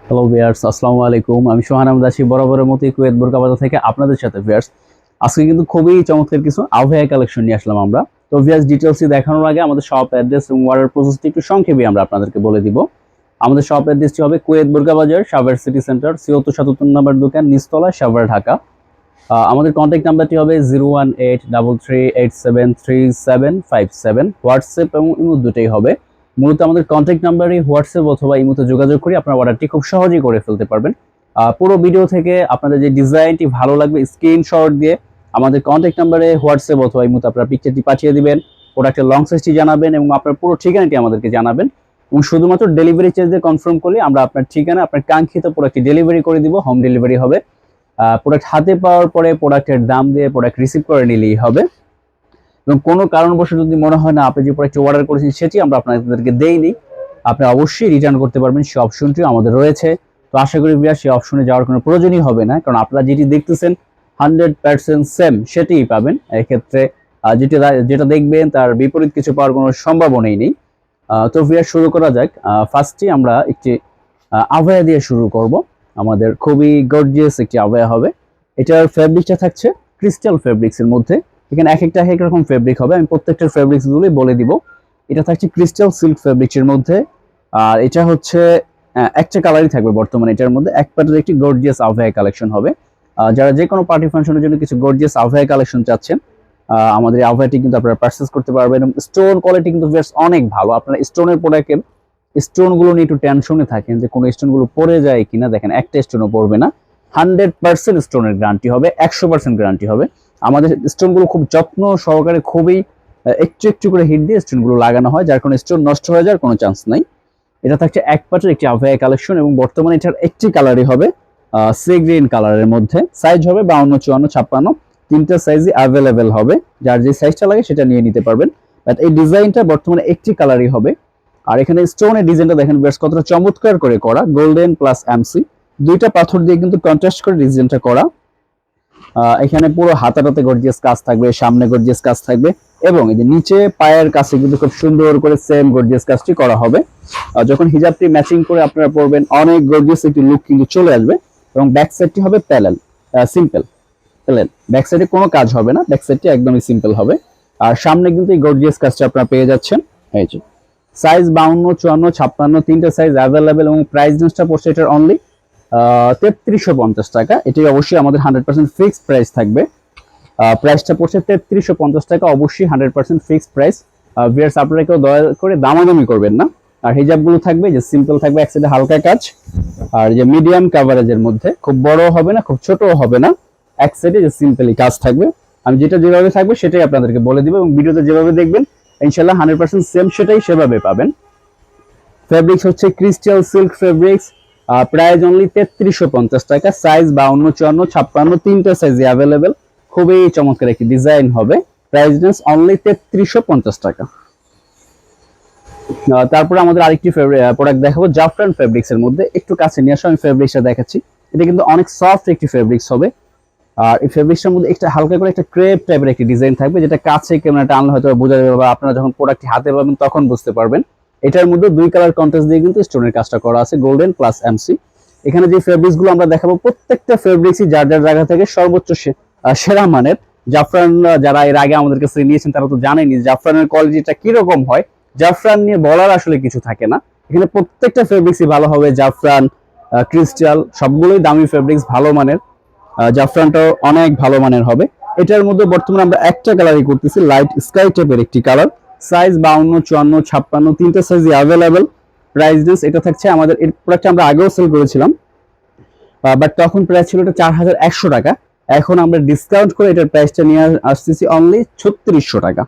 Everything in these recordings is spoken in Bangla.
হ্যালো ভিউয়ার্স, আসসালামু আলাইকুম। আমি সোহান আহমেদ আছি বরাবরের মতোই কুয়েত বোরকা বাজার থেকে আপনাদের সাথে। ভিউয়ার্স, আজকে কিন্তু খুবই চমৎকার কিছু আভয়া কালেকশন নিয়ে আসলাম আমরা। তো ভিউয়ার্স, ডিটেইলসটি দেখানোর আগে আমাদের শপ অ্যাড্রেস এবং অর্ডার প্রসেসটি একটু সংক্ষেপে আমরা আপনাদেরকে বলে দিব। আমাদের শপ অ্যাড্রেসটি হবে কুয়েত বোরকা বাজার, সাভার সিটি সেন্টার, ৭৪-৭৭ নম্বর দোকান, নিচতলা, সাভার, ঢাকা। আমাদের কন্ট্যাক্ট নাম্বারটি হবে 01833873757। হোয়াটসঅ্যাপ এবং ইমো দুটোই হবে। মূলত আমাদের কন্ট্যাক্ট নাম্বারে হোয়াটসঅ্যাপ অথবা ইমোতে যোগাযোগ করে আপনার অর্ডারটি খুব সহজেই করে ফেলতে পারবেন। পুরো ভিডিও থেকে আপনাদের যে ডিজাইনটি ভালো লাগবে স্ক্রিনশট দিয়ে আমাদের কন্ট্যাক্ট নাম্বারে হোয়াটসঅ্যাপ অথবা ইমোতে আপনার পিকচারটি পাঠিয়ে দিবেন, প্রোডাক্টের লং সাইজটি জানাবেন এবং আপনার পুরো ঠিকানাটি আমাদেরকে জানাবেন। এবং শুধুমাত্র ডেলিভারি চার্জ দিয়ে কনফার্ম করলে আমরা আপনার ঠিকানা, আপনার কাঙ্ক্ষিত প্রোডাক্টটি ডেলিভারি করে দিব। হোম ডেলিভারি হবে। প্রোডাক্ট হাতে পাওয়ার পরে প্রোডাক্টের দাম দিয়ে প্রোডাক্ট রিসিভ করে নিলেই হবে। এবং কোনো কারণবশত যদি মনে হয় না আপনি যে প্রোডাক্টটি অর্ডার করেছেন সেটি আমরা আপনাদেরকে দেইনি, আপনি অবশ্যই রিটার্ন করতে পারবেন। সেই অপশনটিও আমাদের রয়েছে। তো আশা করি ভিউয়ার সেই অপশনে যাওয়ার কোনো প্রয়োজনই হবে না, কারণ আপনারা যেটি দেখতেছেন 100% সেম সেটিই পাবেন। এক্ষেত্রে যেটা দেখবেন তার বিপরীত কিছু পাওয়ার কোনো সম্ভাবনাই নেই। তো ভিউয়ার, শুরু করা যাক। ফার্স্টে আমরা একটি আভায়া দিয়ে শুরু করব। আমাদের খুবই গর্জিয়াস একটি আভায়া হবে। এটার ফেব্রিকটা থাকছে ক্রিস্টাল ফেব্রিক্স এর মধ্যে। এখানে এক একটা এক রকম ফেব্রিক হবে, আমি প্রত্যেকটার ফেব্রিক্স গুলোই বলে দিব। এটা থাকছে ক্রিস্টাল সিল্ক ফেব্রিক্স এর মধ্যে। আর এটা হচ্ছে একটা কালারই থাকবে বর্তমানে এটার মধ্যে। এক প্যাটার্নের একটি গর্জিয়াস আভায়া কালেকশন হবে। যারা যে কোনো পার্টি ফাংশনের জন্য কিছু গর্জিয়াস আভায়া কালেকশন চাচ্ছেন, আমাদের এই আভায়াটি কিন্তু আপনারা পারচেজ করতে পারবেন। এবং স্টোন কোয়ালিটি কিন্তু বেশ অনেক ভালো। আপনারা স্টোনের প্রোডাক্টের স্টোন গুলো নিয়ে একটু টেনশনে থাকেন যে কোনো স্টোন গুলো পড়ে যায় কিনা, দেখেন একটা স্টোনও পড়বে না। 100% স্টোনের গ্যারান্টি হবে, 100% গ্যারান্টি হবে। আমাদের স্টোন গুলো খুব যত্ন সহকারে, খুবই একটু একটু করে হিট দিয়ে স্টোন গুলো লাগানো হয়, যার কারণে স্টোন নষ্ট হয়ে যাওয়ার কোনো চান্স নাই। এটা থাকছে এক পাটের একটি আভায়া কালেকশন এবং বর্তমানে এটার একটি কালারই হবে সি গ্রিন কালারের মধ্যে। সাইজ হবে 52, 54, 56, তিনটা সাইজই অ্যাভেলেবেল হবে। যার যে সাইজটা লাগে সেটা নিয়ে নিতে পারবেন। বাট এই ডিজাইনটা বর্তমানে একটি কালারই হবে। আর এখানে স্টোনের ডিজাইনটা দেখেন বেশ কতটা চমৎকার করে করা, গোল্ডেন প্লাস এমসি দুইটা পাথর দিয়ে কিন্তু কন্ট্রাস্ট করে ডিজাইনটা করা। এখানে পুরো হাতাটাতে গর্জিয়াস কাজ থাকবে, সামনে গর্জিয়াস কাজ থাকবে এবং এই যে নিচে পায়ের কাছে কিন্তু খুব সুন্দর করে সেম গর্জিয়াস কাজটি করা হবে। যখন হিজাবটি ম্যাচিং করে আপনারা পরবেন, অনেক গর্জিয়াস একটি লুক কিন্তু চলে আসবে। এবং ব্যাক সাইডটি হবে সিম্পল প্লেন। ব্যাক সাইডে কোনো কাজ হবে না, ব্যাক সাইডটি একদমই সিম্পল হবে। আর সামনে কিন্তু এই গর্জিয়াস কাজটা আপনারা পেয়ে যাচ্ছেন। এই যে সাইজ 52, 54, 56 তিনটা সাইজ অ্যাভেলেবেল এবং প্রাইস রেঞ্জটা পড়ছে এটার অনলি 3350 টাকা। এটি অবশ্যই আমাদের 100% ফিক্সড প্রাইস থাকবে। প্রাইসটা পড়ছে 3350 টাকা, অবশ্যই 100% ফিক্সড প্রাইস। ভিউয়ার্স, আপনারা কেউ দয়া করে দামাদামি করবেন না। আর হিজাবগুলো থাকবে যে সিম্পল থাকবে, এক সাইডে হালকা কাজ, আর যে মিডিয়াম কাভারেজের মধ্যে, খুব বড় হবে না খুব ছোটও হবে না, এক সাইডে যে সিম্পলি কাজ থাকবে। আমি যেটা যেভাবে থাকবে সেটাই আপনাদেরকে বলে দিব এবং ভিডিওতে যেভাবে দেখবেন ইনশাআল্লাহ 100% সেম সেটাই সেভাবে পাবেন। ফেব্রিক্স হচ্ছে crystal silk fabrics. Price only 3350 টাকা। সাইজ 52, 54, 56 তিনটা সাইজে অ্যাভেলেবেল। খুবই চমৎকার একটি ডিজাইন হবে। প্রাইস রেঞ্জ অনলি 3350 টাকা। তারপরে আমাদের আরেকটি প্রোডাক্ট দেখাবো জাফরান ফেব্রিক্স এর মধ্যে। একটু কাছে নিয়ে আসো, আমি ফেব্রিক্সটা দেখাচ্ছি। এটা কিন্তু অনেক সফট একটি ফেব্রিক্স হবে। আর এই ফেব্রিক্সটার মধ্যে একটা হালকা করে একটা ক্রেপ টাইপের একটি ডিজাইন থাকবে, যেটা কাছে ক্যামেরাটা আনলে হয়তো বোঝা যাবে বা আপনারা যখন প্রোডাক্টটি হাতে পাবেন তখন বুঝতে পারবেন। এটার মধ্যে দুই কালার কন্ট্রাস্ট দিয়ে কিন্তু স্টোনের কাজটা করা আছে, গোল্ডেন প্লাস এমসি। এখানে যে ফেব্রিক্স গুলো আমরা দেখাবো প্রত্যেকটা ফেব্রিক্সই যার যার জায়গা থেকে সর্বোচ্চ সেরা মানের। জাফরান যারা এর আগে আমাদের কাছে নিয়েছেন তারা তো জানেনি জাফরানের কোয়ালিটিটা কিরকম হয়। জাফরান নিয়ে বলার আসলে কিছু থাকে না, এখানে প্রত্যেকটা ফেব্রিক্সই ভালো হবে। জাফরান, ক্রিস্টাল সবগুলোই দামি ফেব্রিক্স, ভালো মানের। জাফরানটাও অনেক ভালো মানের হবে। এটার মধ্যে বর্তমানে আমরা একটা কালারই করতেছি, লাইট স্কাই টাইপের একটি কালার। সাইজ 52, 54, 56 তিনটা সাইজই অ্যাভেলেবেল। প্রাইস রেঞ্জ এটা থাকছে, আমাদের এই প্রোডাক্টটা আমরা আগেও সেল করেছিলাম, বাট তখন প্রাইস ছিল এটা 4100 টাকা। এখন আমরা ডিসকাউন্ট করে এটার প্রাইসটা নিয়ে আসতেছি অনলি 3600 টাকা।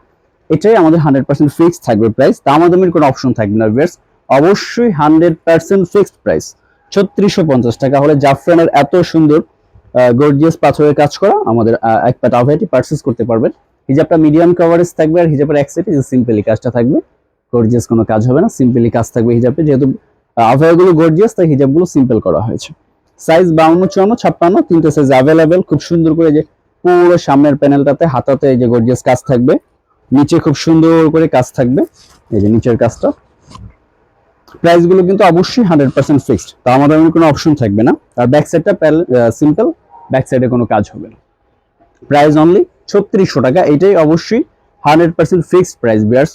এটাই আমাদের 100% ফিক্সড থাকবে প্রাইস, দামাদামির কোনো অপশন থাকবে না ভিউয়ার্স। অবশ্যই 100% ফিক্সড প্রাইস 3650 টাকা হলে জাফরানের এত সুন্দর গর্জিয়াস পাথরের কাজ করা আমাদের এক প্যাট আভায়াটি পারচেজ করতে পারবেন। হিজাবটা মিডিয়াম কভারেজ থাকবে আর হিজাবের এক সাইডে যে সিম্পলি কাজটা থাকবে, গর্জিয়াস কোনো কাজ হবে না, সিম্পলি কাজ থাকবে হিজাবে। যেহেতু আভায়াগুলো গর্জিয়াস তাই হিজাবগুলো সিম্পল করা হয়েছে। সাইজ 52, 54, 56 তিনটে সাইজ অ্যাভেলেবেল। খুব সুন্দর করে যে পুরো সামনের প্যানেলটাতে হাতাতে এই যে গর্জিয়াস কাজ থাকবে, নিচে খুব সুন্দর করে কাজ থাকবে, এই যে নিচের কাজটা। প্রাইসগুলো কিন্তু অবশ্যই 100% ফিক্সড, তো আমাদের কোনো অপশন থাকবে না। আর ব্যাক সাইডটা সিম্পল, ব্যাক সাইডে কোনো কাজ হবে না। প্রাইস অনলি 3600 টাকা, এটাই অবশ্যই 100% ফিক্সড প্রাইস বিয়ার্স।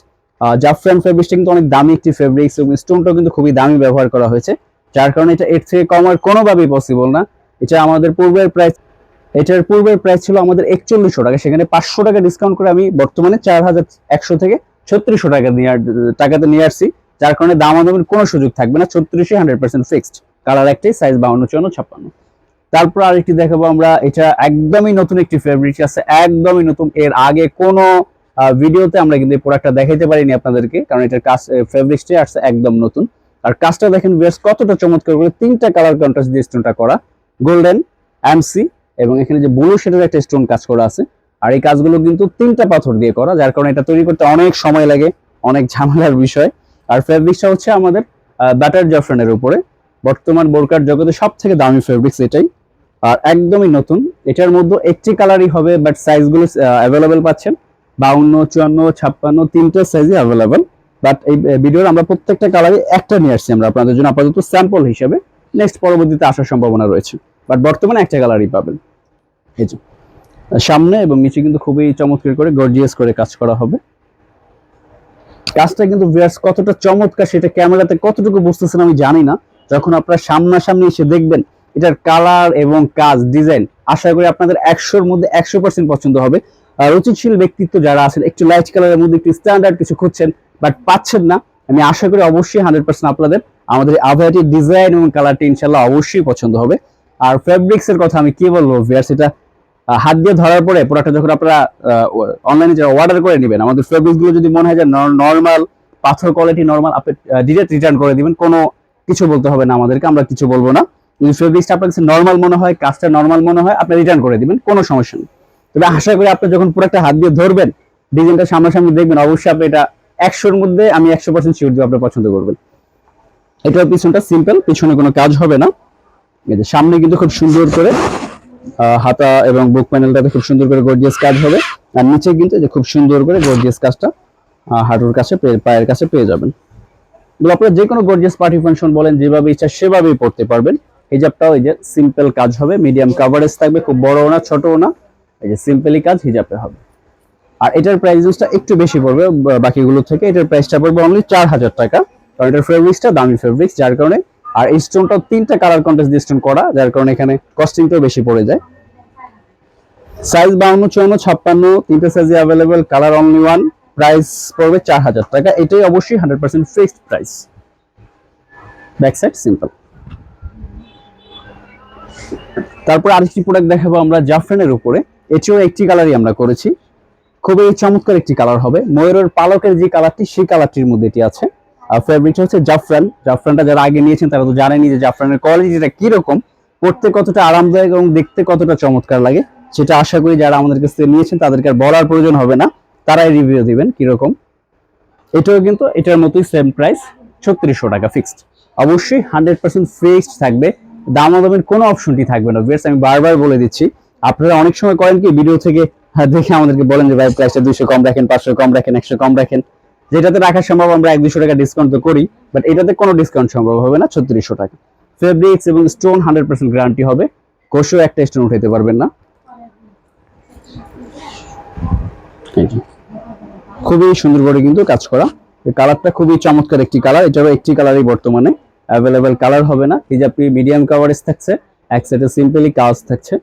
জাফরান ফেব্রিক্সটা কিন্তু অনেক দামি একটি ফেব্রিক্স এবং স্টোনটাও কিন্তু খুবই দামি ব্যবহার করা হয়েছে, যার কারণে এটা এর থেকে কমার কোনোভাবেই পসিবল না। এটা আমাদের পূর্বের প্রাইস, এটার পূর্বের প্রাইস ছিল আমাদের 4100 টাকা, সেখানে 500 টাকা ডিসকাউন্ট করে আমি বর্তমানে 4100 থেকে 3600 টাকাতে নিয়ে আসছি, যার কারণে দামাদামির কোনো সুযোগ থাকবে না। 36 100% ফিক্সড, কালার একটাই, সাইজ 52 54 56। তারপর আরেকটি দেখাবো আমরা, এটা একদমই নতুন একটি ফেব্রিক আছে, একদমই নতুন। এর আগে কোনো ভিডিওতে আমরা কিন্তু এই প্রোডাক্টটা দেখাইতে পারিনি আপনাদেরকে, কারণ এটার কাজ ফেব্রিক্সটাই আসছে একদম নতুন। আর কাজটা দেখেন বেশ কতটা চমৎকার করে 3টা কালার কন্ট্রাস্ট দিয়ে স্টোনটা করা, গোল্ডেন, এমসি এবং এখানে যে ব্লু শেডের একটা স্টোন কাজ করা আছে। আর এই কাজগুলো কিন্তু 3টা পাথর দিয়ে করা, যার কারণে এটা তৈরি করতে অনেক সময় লাগে, অনেক ঝামেলার বিষয়। আর ফেব্রিক্সটা হচ্ছে আমাদের বাটার জাফরানের উপরে, বর্তমান বোরকার জগতে সব থেকে দামি ফেব্রিক্স এটাই, আর একদমই নতুন। এটার মধ্যে একটি কালারই হবে, বাট সাইজগুলো অ্যাভেলেবেল পাচ্ছেন 52 54 56, 3টা সাইজই অ্যাভেলেবেল। বাট এই ভিডিওর আমরা প্রত্যেকটা কালারই একটা নিয়ে আসছি আমরা আপনাদের জন্য আপাতত স্যাম্পল হিসেবে, নেক্সট পরবর্তীতে আসার সম্ভাবনা রয়েছে, বাট বর্তমানে একটা কালারই পাবেন। এই যে সামনে এবং নিচে কিন্তু খুবই চমৎকার করে গর্জিয়াস করে কাজ করা হবে। কাজটা কিন্তু ভিউয়ার্স কতটা চমৎকার সেটা ক্যামেরাতে কতটুকু বুঝতেছেন আমি জানি না, যখন আপনারা সামনাসামনি এসে দেখবেন এটার কালার এবং কাজ ডিজাইন, আশা করি আপনাদের 100-র মধ্যে 100% পছন্দ হবে। রুচিশীল ব্যক্তিত্ব যারা আছেন, একটু লাইট কালারের মধ্যে একটু স্ট্যান্ডার্ড কিছু খুঁজছেন বাট পাচ্ছেন না, আমি আশা করি অবশ্যই 100% আপনাদের আমাদের আভায়াটির ডিজাইন এবং কালারটি ইনশাল্লাহ অবশ্যই পছন্দ হবে। আর ফেব্রিক্স এর কথা আমি কি বলবো ভিউয়ার্স, এটা হাত দিয়ে ধরার পরে প্রোডাক্টটা যখন আপনারা অনলাইনে যারা অর্ডার করে নেবেন, আমাদের ফেব্রিক্স গুলো যদি মনে হয় যে নর্মাল পাথর কোয়ালিটি নর্মাল, আপনি ডিরেক্ট রিটার্ন করে দিবেন, কোনো কিছু বলতে হবে না আমাদেরকে, আমরা কিছু বলবো না। যদি ফেব্রিক্সটা আপনার কাছে নর্মাল মনে হয়, কাজটা নর্মাল মনে হয়, আপনি রিটার্ন করে দিবেন, কোনো সমস্যা নেই। তবে আশা করি আপনি যখন প্রোডাক্টটা হাত দিয়ে ধরবেন, ডিজাইনটা সামনাসামনি দেখবেন, অবশ্যই আপনি এটা 100-র মধ্যে আমি 100% শিওর দিব আপনি পছন্দ করবেন। এটার পিছনটা সিম্পল, পিছনে কোনো কাজ হবে না। এই যে সামনে কিন্তু খুব সুন্দর করে হাতা এবং বুক প্যানেলটাতে খুব সুন্দর করে গর্জিয়াস কাজ হবে, আর নিচে কিন্তু যে খুব সুন্দর করে গর্জিয়াস কাজটা হাঁটুর কাছে পায়ের কাছে পেয়ে যাবেন। আপনারা যে কোনো গর্জিয়াস পার্টি ফাংশন বলেন, যেভাবে ইচ্ছা সেভাবেই পড়তে পারবেন। হিজাবটাও এই যে সিম্পল কাজ হবে, মিডিয়াম কাভারেজ থাকবে, খুব বড়ও না ছোটও না, এই যে সিম্পলি কাজ হিজাবে হবে। আর এটার প্রাইসটা একটু বেশি পড়বে বাকিগুলো থেকে, এটার প্রাইসটা পড়বে অনলি 4000 টাকা, কারণ এটার ফেব্রিক্সটা দামি ফেব্রিক্স, যার কারণে। আর এই স্টোনটাও 3টা কালার কন্ট্রাস্ট দিয়ে স্টোন করা, যার কারণে এখানে কস্টিংটাও বেশি পড়ে যায়। সাইজ 52 54 56, 3টা সাইজে available, colour only one, price পড়বে 4000 টাকা, এটাই অবশ্যই 100% fixed price. Back side simple. তারপর আরেকটি প্রোডাক্ট দেখাবো আমরা জাফরানের উপরে, এটিও একটি কালারই আমরা করেছি, খুবই চমৎকার একটি কালার হবে, ময়ূরের পালকের যে কালারটি সেই কালারটির মধ্যে এটি আছে। আর ফেব্রিকটা হচ্ছে জাফরান, জাফরানটা যারা আগে নিয়েছেন তারা তো জানেনই যে জাফরানের কোয়ালিটিটা কিরকম, পড়তে কতটা আরামদায়ক এবং দেখতে কতটা চমৎকার লাগে, সেটা আশা করি যারা আমাদের কাছে নিয়েছেন তাদেরকে আর বলার প্রয়োজন হবে না, তারাই রিভিউ দিবেন কিরকম। এটাও কিন্তু এটার মতোই সেম প্রাইস 3600 টাকা ফিক্সড, অবশ্যই 100% ফিক্সড থাকবে, দামাদামির কোনো অপশনটি থাকবে না। ভিউয়ার্স আমি বারবার বলে দিচ্ছি, আপনারা অনেক সময় করেন কি ভিডিও থেকে দেখে আমাদেরকে বলেন যে ভাই প্রাইসটা 200 কম রাখেন, 500 কম রাখেন, 100 কম রাখেন, যেটাতে রাখা সম্ভব আমরা 100-200 টাকা ডিসকাউন্ট তো করি, বাট এটাতে কোনো ডিসকাউন্ট সম্ভব হবে না। 3600 টাকা ফেব্রিক্স এবং স্টোন 100% গ্যারান্টি হবে, কোষও একটা স্টোন উঠাইতে পারবেন না। খুবই সুন্দর করে কিন্তু কাজ করা, কালারটা খুবই চমৎকার একটি কালার, এটারও একটি কালারই বর্তমানে অ্যাভেলেবেল, কালার হবে না। হিজাবটি মিডিয়াম কাভারেজ থাকছে, এক সাইডে সিম্পলি কাজ থাকছে,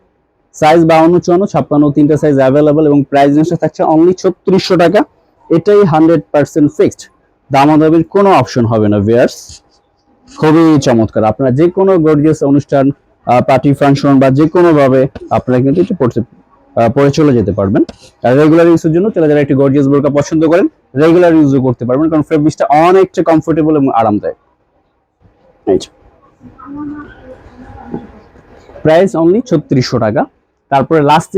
সাইজ 52 54 56, 3টা সাইজ অ্যাভেলেবল এবং প্রাইস রেঞ্জটা থাকছে অনলি 3600 টাকা, এটাই 100% ফিক্সড, দামাদামির কোনো অপশন হবে না ভিউয়ার্স। খুবই চমৎকার, আপনারা যে কোনো গর্জিয়াস অনুষ্ঠান, পার্টি ফাংশন বা যে কোনো ভাবে আপনারা কিন্তু এটা পরে চলে যেতে পারবেন। আর রেগুলার ইউজের জন্য যারা যারা একটি গর্জিয়াস বোরকা পছন্দ করেন রেগুলার ইউজও করতে পারবেন, কারণ ফেব্রিক্সটা অনেকটা কমফোর্টেবল এবং আরামদায়ক। প্রাইস অনলি 3600 টাকা। তারপরে লাস্ট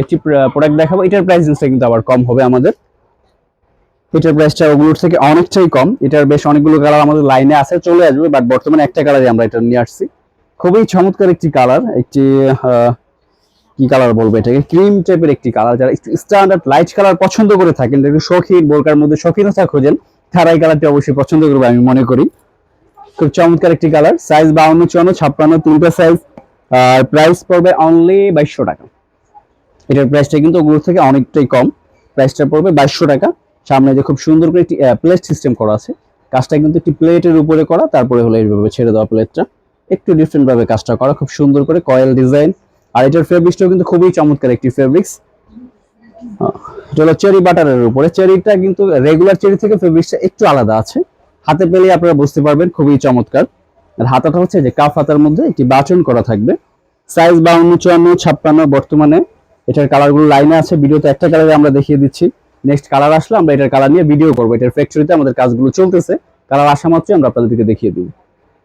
একটি প্রোডাক্ট দেখাবো, এটার প্রাইসটা কিন্তু আবার কম হবে আমাদের, এটার প্রাইসটা ওগুলোর থেকে অনেকটাই কম, এটার বেশ অনেকগুলো কালার আমাদের লাইনে আছে, চলে আসবে, বাট বর্তমানে একটা কালারই আমরা এটা নিয়ে আসছি। খুবই চমৎকার একটি কালার, একটি কি কালার বলবো এটাকে, ক্রিম টাইপের একটি কালার, যারা স্ট্যান্ডার্ড লাইট কালার পছন্দ করে থাকেন, একটু শৌখিন বোরকার মধ্যে শৌখিনতা খোঁজেন, তারা এই কালারটি অবশ্যই পছন্দ করবে আমি মনে করি। খুব চমৎকার একটি কালার, সাইজ 52, 54, 56 তিনটা সাইজ। আর প্রাইস পড়বে অনলি 2200 টাকা। এটার প্রাইসটা কিন্তু ওগুলোর থেকে অনেকটাই কম, প্রাইসটা পড়বে 2200 টাকা। সামনে যে খুব সুন্দর করে একটি প্লেট সিস্টেম করা আছে, কাজটা কিন্তু একটি প্লেটের উপরে করা, তারপরে হলো এইভাবে ছেড়ে দেওয়া প্লেটটা, একটু ডিফারেন্ট ভাবে কাজটা করা, খুব সুন্দর করে কয়েল ডিজাইন। আর এটার ফেব্রিক্সটাও কিন্তু খুবই চমৎকার একটি ফেব্রিক্স। এটা হলো চেরি বাটারের উপরে, চেরিটা কিন্তু রেগুলার চেরি থেকে ফেব্রিক্সটা একটু আলাদা আছে, হাতে পেলে আপনারা বুঝতে পারবেন, খুবই চমৎকার। আর হাতাটা হচ্ছে যে কাফ হাতার মধ্যে একটি বাটন করা থাকবে। সাইজ 52, 54, 56 বর্তমানে এটার কালারগুলো লাইনে আছে, ভিডিওতে একটা কালারে আমরা দেখিয়ে দিচ্ছি, নেক্সট কালার আসলে আমরা এটার কালার নিয়ে ভিডিও করবো। এটার ফ্যাক্টরিতে আমাদের কাজগুলো চলতেছে, কালার আসা মাত্রই আমরা আপনাদেরকে দেখিয়ে দিব।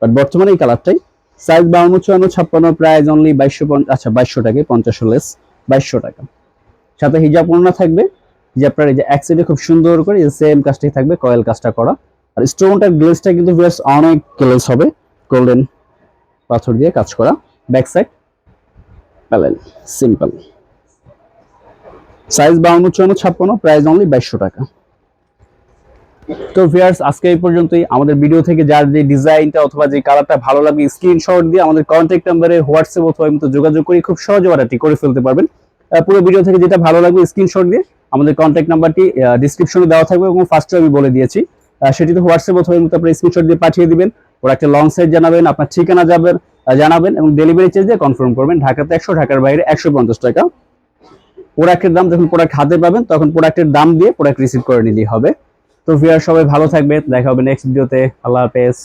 বাট বর্তমানে এই কালারটাই, সাইজ 52, 54, 56, প্রাইস অনলি 2200, আচ্ছা 2200 টাকায় 50 লেস 2200 টাকা। সাথে হিজাব ওড়না থাকবে, হিজাবটার এই যে এক সাইডে খুব সুন্দর করে সেম কাজটাই থাকবে, কয়েল কাজটা করা। আর স্টোনটার গ্লেজটা কিন্তু বেশ অনেক গ্লেজ হবে, গোল্ডেন পাথর দিয়ে কাজ করা। Back side panel simple, size 52, 54, 56, price only 2200 টাকা। তো ভিউয়ার্স, আজকে এই পর্যন্তই। আমাদের ভিডিও থেকে যার যে ডিজাইনটা অথবা যে কালারটা ভালো লাগে স্ক্রিনশট দিয়ে আমাদের কন্ট্যাক্ট নাম্বারে হোয়াটসঅ্যাপ অথবা এমনিতে যোগাযোগ করে খুব সহজে অর্ডারটি করে ফেলতে পারবেন। পুরো ভিডিও থেকে যেটা ভালো লাগবে স্ক্রিনশট দিয়ে আমাদের কন্ট্যাক্ট নাম্বারটি ডেসক্রিপশনে দেওয়া থাকবে এবং ফার্স্টে আমি বলে দিয়েছি, সেটিতে হোয়াটসঅ্যাপ অথবা এমনিতে আপনি স্ক্রিনশট দিয়ে পাঠিয়ে দিবেন। ওরা একটা লং সাইজ জানাবেন, আপনার ঠিকানা জানাবেন এবং ডেলিভারি চার্জ দিয়ে কনফার্ম করবেন। ঢাকাতে 100, ঢাকার বাইরে 150 টাকা। প্রোডাক্টের দাম যখন প্রোডাক্ট হাতে পাবেন তখন প্রোডাক্টের দাম দিয়ে প্রোডাক্ট রিসিভ করে নিলেই হবে। তো ভিউয়ার সবাই ভালো থাকবে, দেখা হবে নেক্সট ভিডিওতে। আল্লাহ হাফেজ।